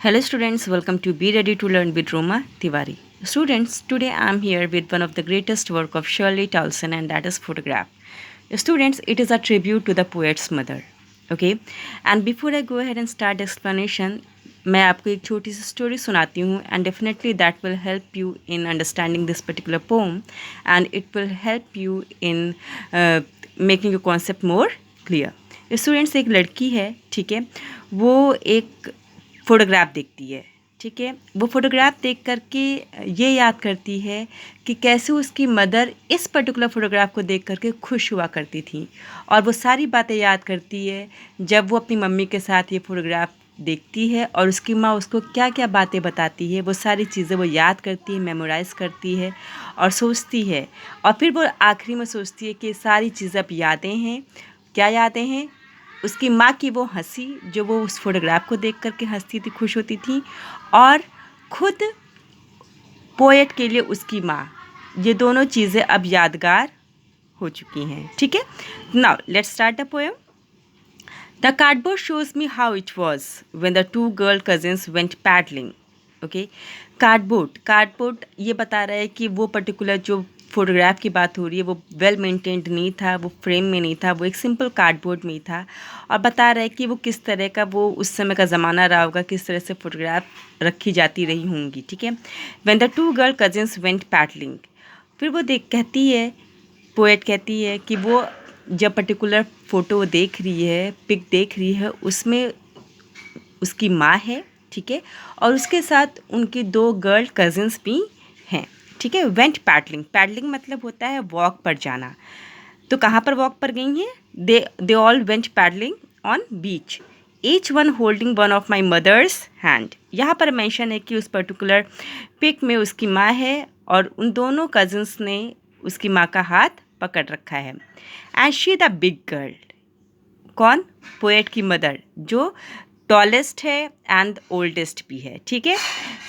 Hello students, welcome to Be Ready to Learn with Roma Tiwari. Students, today I am here with one of the greatest work of Shirley Towson, and that is photograph. Students, it is a tribute to the poet's mother. Okay, and before I go ahead and start the explanation, मैं आपको एक छोटी सी story सुनाती हूँ and definitely that will help you in understanding this particular poem and it will help you in making your concept more clear. Students, एक लड़की है, ठीक है, वो एक फ़ोटोग्राफ देखती है, ठीक है। वो फ़ोटोग्राफ देख कर के ये याद करती है कि कैसे उसकी मदर इस पर्टिकुलर फ़ोटोग्राफ को देख कर के खुश हुआ करती थी, और वो सारी बातें याद करती है जब वो अपनी मम्मी के साथ ये फ़ोटोग्राफ देखती है और उसकी माँ उसको क्या क्या बातें बताती है, वो सारी चीज़ें वो याद करती है, मेमोराइज़ करती है और सोचती है, और फिर वो आखिरी में सोचती है कि सारी चीज़ें अब यादें हैं। क्या यादें हैं? उसकी माँ की वो हंसी, जो वो उस फोटोग्राफ को देख कर के हंसती थी, खुश होती थी, और खुद पोएट के लिए उसकी माँ, ये दोनों चीज़ें अब यादगार हो चुकी हैं, ठीक है। Now let's start the poem. The cardboard shows me how it was when the two girl cousins went paddling. Okay, cardboard ये बता रहा है कि वो पर्टिकुलर जो फोटोग्राफ की बात हो रही है वो वेल मेंटेन्ड नहीं था, वो फ्रेम में नहीं था, वो एक सिंपल कार्डबोर्ड में ही था, और बता रहा है कि वो किस तरह का, वो उस समय का ज़माना रहा होगा, किस तरह से फ़ोटोग्राफ रखी जाती रही होंगी, ठीक है। When the two girl cousins went paddling, फिर वो कहती है, पोएट कहती है कि वो जब पर्टिकुलर फ़ोटो देख रही है, पिक देख रही है, उसमें उसकी माँ है, ठीक है, और उसके साथ उनकी दो गर्ल कजिन्स भी हैं, ठीक है। वेंट पैडलिंग मतलब होता है वॉक पर जाना। तो कहाँ पर वॉक पर गई हैं? They all went paddling on beach, each one holding one of my mother's hand. यहाँ पर मेंशन है कि उस पर्टिकुलर पिक में उसकी माँ है और उन दोनों कजिन्स ने उसकी माँ का हाथ पकड़ रखा है। And she the big girl, कौन? पोएट की मदर, जो टॉलेस्ट है एंड ओल्डेस्ट भी है, ठीक है,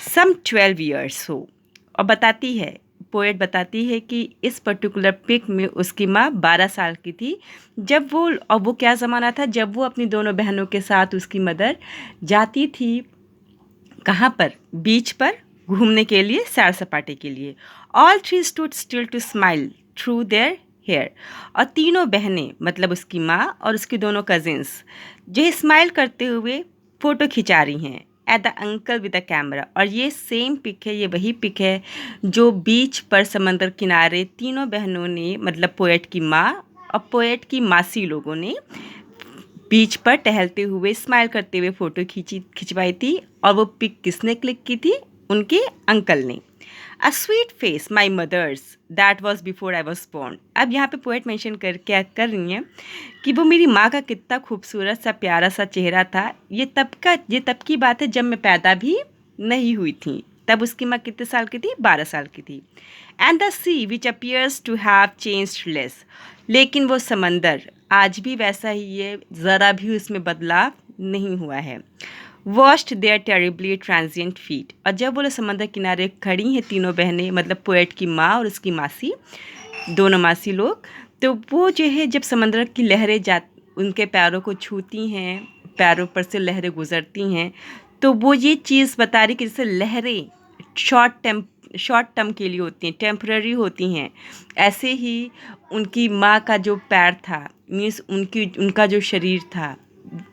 सम 12 ईयर्स हो। और बताती है, पोएट बताती है कि इस पर्टिकुलर पिक में उसकी माँ 12 साल की थी जब वो, और वो क्या ज़माना था जब वो अपनी दोनों बहनों के साथ उसकी मदर जाती थी कहाँ पर? बीच पर घूमने के लिए, सैर सपाटे के लिए। All three stood still to smile through their hair, और तीनों बहनें मतलब उसकी माँ और उसकी दोनों कजिन्स जो स्माइल करते हुए फ़ोटो खिंचा रही हैं at the uncle with the camera. और ये सेम पिक है, ये वही पिक है जो बीच पर समंदर किनारे तीनों बहनों ने, मतलब पोएट की माँ और पोएट की मासी लोगों ने बीच पर टहलते हुए स्माइल करते हुए फ़ोटो खिंचवाई थी। और वो पिक किसने क्लिक की थी? उनके अंकल ने। A sweet face my mother's that was before I was born. अब यहाँ पे पोएट मेंशन क्या कर रही हैं कि वो मेरी माँ का कितना खूबसूरत सा प्यारा सा चेहरा था, ये तब की बात है जब मैं पैदा भी नहीं हुई थी। तब उसकी माँ कितने साल की थी? 12 साल की थी। And the sea which appears to have changed less, लेकिन वो समंदर आज भी वैसा ही है, ज़रा भी उसमें बदलाव नहीं हुआ है। Washed their terribly transient feet, और जब वो लोग समंदर किनारे खड़ी हैं तीनों बहनें, मतलब पोएट की माँ और उसकी मासी, दोनों मासी लोग, तो वो जो है जब समंदर की लहरें उनके पैरों को छूती हैं, पैरों पर से लहरें गुजरती हैं, तो वो ये चीज़ बता रही कि जैसे लहरें शॉर्ट टर्म के लिए होती हैं, टेम्पररी होती हैं, ऐसे ही उनकी माँ का जो पैर था, मीन्स उनका जो शरीर था,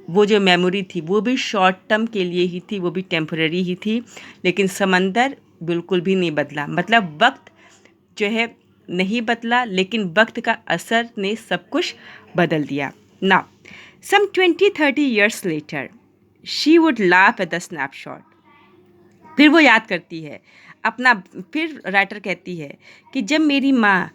वो जो मेमोरी थी वो भी शॉर्ट टर्म के लिए ही थी, वो भी टेम्पररी ही थी। लेकिन समंदर बिल्कुल भी नहीं बदला, मतलब वक्त जो है नहीं बदला, लेकिन वक्त का असर ने सब कुछ बदल दिया। Now some 20-30 years later she would laugh at the snapshot. फिर वो याद करती है अपना, फिर राइटर कहती है कि जब मेरी माँ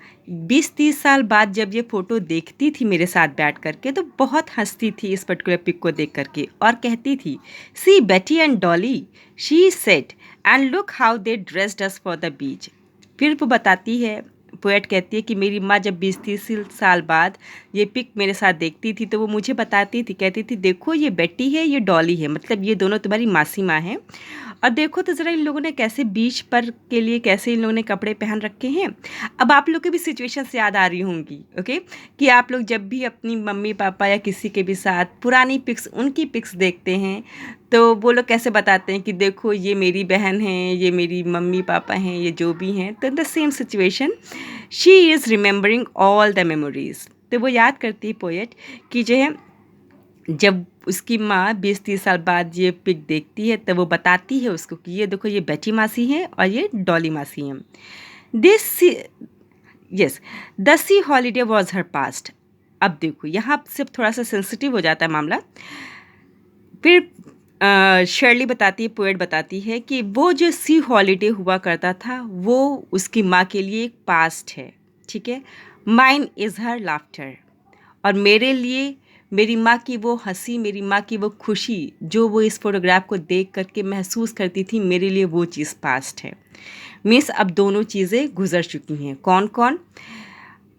20-30 साल बाद जब ये फ़ोटो देखती थी मेरे साथ बैठ करके, तो बहुत हंसती थी इस पर्टिकुलर पिक को देख करके, और कहती थी, सी बेटी and Dolly, she said, and look how they dressed us for the beach. फिर वो बताती है, पोएट कहती है कि मेरी माँ जब 20-30 साल बाद ये पिक मेरे साथ देखती थी तो वो मुझे बताती थी, कहती थी, देखो ये बेटी है, ये डॉली है, मतलब ये दोनों तुम्हारी मासी माँ हैं, और देखो तो ज़रा इन लोगों ने कैसे बीच पर के लिए कैसे इन लोगों ने कपड़े पहन रखे हैं। अब आप लोग की भी सिचुएशंस याद आ रही होंगी, ओके, कि आप लोग जब भी अपनी मम्मी पापा या किसी के भी साथ पुरानी पिक्स, उनकी पिक्स देखते हैं, तो वो लोग कैसे बताते हैं कि देखो ये मेरी बहन है, ये मेरी मम्मी पापा हैं, ये जो भी हैं। तो in the same situation she is remembering all the memories. तो वो याद करती है पोएट कि जो है जब उसकी माँ 20-30 साल बाद ये पिक देखती है तो वो बताती है उसको कि ये देखो ये बेटी मासी हैं और ये डॉली मासी हैं। This yes the C holiday was her past. अब देखो यहाँ सिर्फ थोड़ा सा सेंसिटिव हो जाता है मामला। फिर शर्ली बताती है, पोएट बताती है कि वो जो सी हॉलीडे हुआ करता था वो उसकी माँ के लिए एक पास्ट है, ठीक है। माइन इज़ हर लाफ्टर, और मेरे लिए मेरी माँ की वो हंसी, मेरी माँ की वो खुशी जो वो इस फोटोग्राफ को देख करके महसूस करती थी, मेरे लिए वो चीज़ पास्ट है। मीन्स अब दोनों चीज़ें गुजर चुकी हैं। कौन कौन?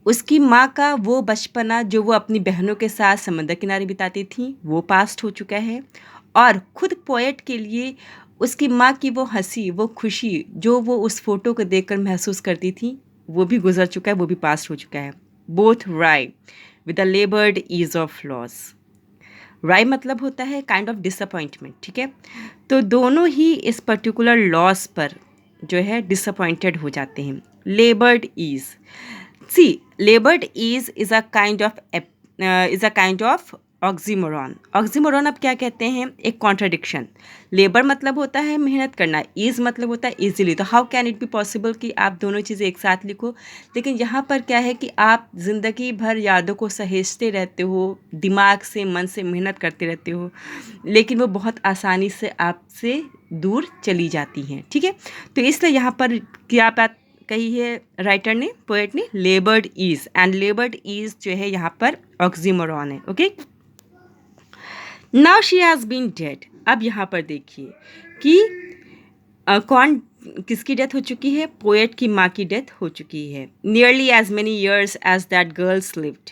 उसकी माँ का वो बचपना जो वो अपनी बहनों के साथ समंदर किनारे बिताती थी वो पास्ट हो चुका है, और खुद पोएट के लिए उसकी माँ की वो हंसी, वो खुशी जो वो उस फोटो को देखकर महसूस करती थी वो भी गुजर चुका है, वो भी पास्ट हो चुका है। Both right with the laboured is of loss. राय मतलब होता है काइंड ऑफ डिसअपॉइंटमेंट, ठीक है। तो दोनों ही इस पर्टिकुलर लॉस पर जो है डिसअपॉइंटेड हो जाते हैं। Laboured ease, see laboured ease is a kind of oxymoron. Oxymoron अब क्या कहते हैं? एक कॉन्ट्राडिक्शन। लेबर मतलब होता है मेहनत करना, ईज मतलब होता है इजीली। तो how can it be possible कि आप दोनों चीज़ें एक साथ लिखो? लेकिन यहाँ पर क्या है कि आप ज़िंदगी भर यादों को सहेजते रहते हो, दिमाग से मन से मेहनत करते रहते हो, लेकिन वो बहुत आसानी से आपसे दूर चली जाती हैं, ठीक है। तो इसलिए यहाँ पर क्या बात कही है राइटर ने, पोएट ने? Laboured ease, and laboured ease जो है यहाँ पर ऑक्सीमोरॉन है। Okay, now she has been dead. अब यहाँ पर देखिए कि कौन किसकी डेथ हो चुकी है? पोएट की माँ की डेथ हो चुकी है। Nearly as many years as that girls lived.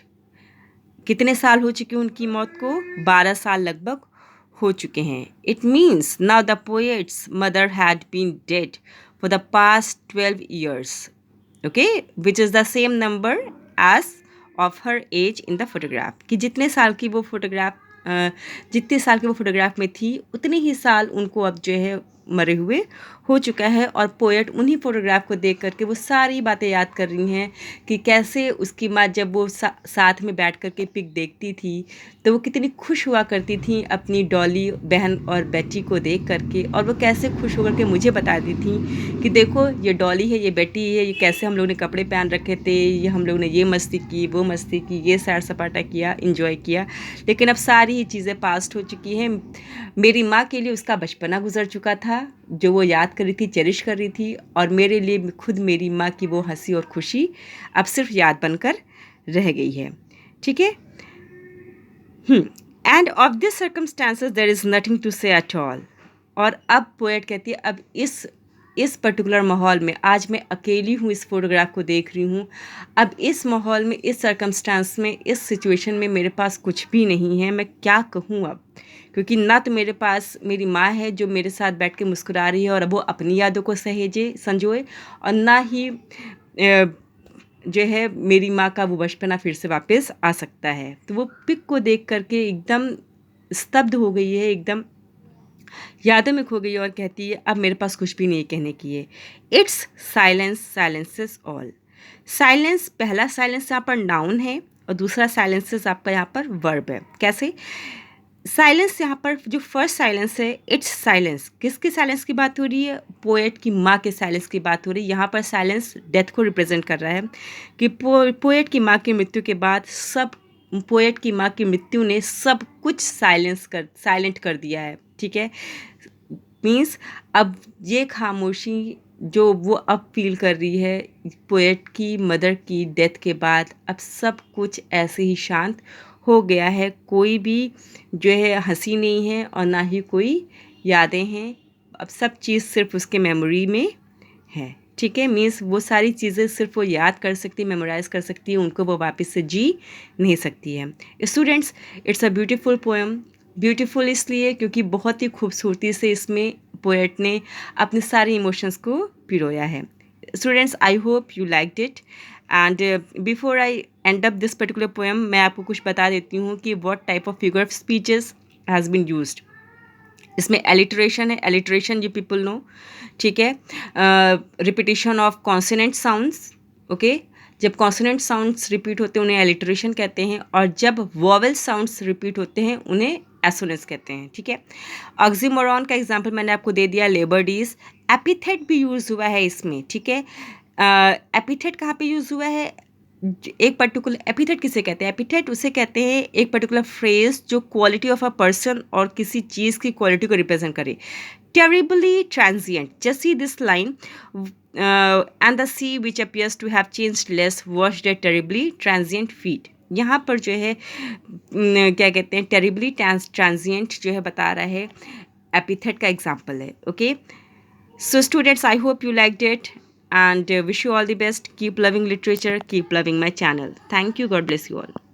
कितने साल हो चुके उनकी मौत को? 12 साल लगभग हो चुके हैं। It means now the poet's mother had been dead for the past 12 years, okay, which is the same number as of her age in the photograph. कि जितने साल की वो फोटोग्राफ जितने साल की वो फोटोग्राफ में थी उतने ही साल उनको अब जो है मरे हुए हो चुका है। और पोएट उन्हीं फोटोग्राफ को देख करके वो सारी बातें याद कर रही हैं कि कैसे उसकी माँ जब वो साथ में बैठ करके पिक देखती थी तो वो कितनी खुश हुआ करती थी अपनी डॉली बहन और बेटी को देख करके, और वो कैसे खुश होकर के मुझे बताती थी कि देखो ये डॉली है, ये बेटी है, ये कैसे हम लोग ने कपड़े पहन रखे थे, ये हम लोग ने ये मस्ती की, वो मस्ती की, ये सैर सपाटा किया, इंजॉय किया। लेकिन अब सारी ही चीज़ें पास्ट हो चुकी हैं। मेरी माँ के लिए उसका बचपना गुजर चुका था जो वो याद कर रही थी, चेरिश कर रही थी, और मेरे लिए खुद मेरी माँ की वो हंसी और खुशी अब सिर्फ याद बनकर रह गई है, ठीक है। And of this circumstances there is nothing to say at all. और अब पोएट कहती है अब इस पर्टिकुलर माहौल में आज मैं अकेली हूँ, इस फोटोग्राफ को देख रही हूँ। अब इस माहौल में, इस सर्कमस्टांस में, इस सिचुएशन में मेरे पास कुछ भी नहीं है। मैं क्या कहूँ अब? क्योंकि ना तो मेरे पास मेरी माँ है जो मेरे साथ बैठ के मुस्कुरा रही है और अब वो अपनी यादों को संजोए, और ना ही जो है मेरी माँ का वो बचपना फिर से वापस आ सकता है। तो वो पिक को देख करके एकदम स्तब्ध हो गई है, एकदम यादों में खो गई है, और कहती है अब मेरे पास कुछ भी नहीं कहने की है। It's silence silences all. Silence, पहला साइलेंस यहाँ पर नाउन है और दूसरा साइलेंसेस आपका यहाँ पर वर्ब है। कैसे? साइलेंस यहाँ पर जो फर्स्ट साइलेंस है, इट्स साइलेंस, किसके साइलेंस की बात हो रही है? पोएट की माँ के साइलेंस की बात हो रही है। यहाँ पर साइलेंस डेथ को रिप्रेजेंट कर रहा है कि पोएट की माँ की मृत्यु के बाद पोएट की माँ की मृत्यु ने सब कुछ साइलेंट कर दिया है, ठीक है। मीन्स अब ये खामोशी जो वो अब फील कर रही है पोएट की मदर की डेथ के बाद, अब सब कुछ ऐसे ही शांत हो गया है। कोई भी जो है हंसी नहीं है और ना ही कोई यादें हैं। अब सब चीज़ सिर्फ उसके मेमोरी में है, ठीक है। मीन्स वो सारी चीज़ें सिर्फ वो याद कर सकती है, मेमोराइज़ कर सकती है, उनको वो वापस से जी नहीं सकती है। Students, it's a beautiful poem. Beautiful इसलिए क्योंकि बहुत ही खूबसूरती से इसमें पोएट ने अपने सारे इमोशंस को पिरोया है। Students, I hope you liked it, and before I end up this particular poem मैं आपको कुछ बता देती हूँ कि what type of figure of speeches has been used. इसमें एलिटरेशन है, एलिटरेशन यू पीपल नो, ठीक है। Repetition of consonant sounds, okay. जब कॉन्सोनेंट साउंड्स रिपीट होते हैं उन्हें एलिटरेशन कहते हैं, और जब वॉवेल साउंड्स रिपीट होते हैं उन्हें एसोनेंस कहते हैं, ठीक है। ऑक्सीमोरॉन का एग्जांपल मैंने आपको दे दिया, लेबरडीज। एपिथेट भी यूज़ हुआ है इसमें, ठीक है। एपिथेट कहाँ पे यूज़ हुआ है? एक पर्टिकुलर एपिथेट किसे कहते हैं? एपिथेट उसे कहते हैं एक पर्टिकुलर फ्रेज जो क्वालिटी ऑफ अ पर्सन और किसी चीज़ की क्वालिटी को रिप्रेजेंट करे। Terribly transient, just see this line, and the sea which appears to have changed less washed at terribly transient feet. यहाँ पर जो है क्या कहते हैं, टेरिबली ट्रांजिएंट जो है बता रहा है, एपिथेट का एग्जाम्पल है, okay. So students, I hope you liked it, and wish you all the best. Keep loving literature, keep loving my channel. Thank you. God bless you all.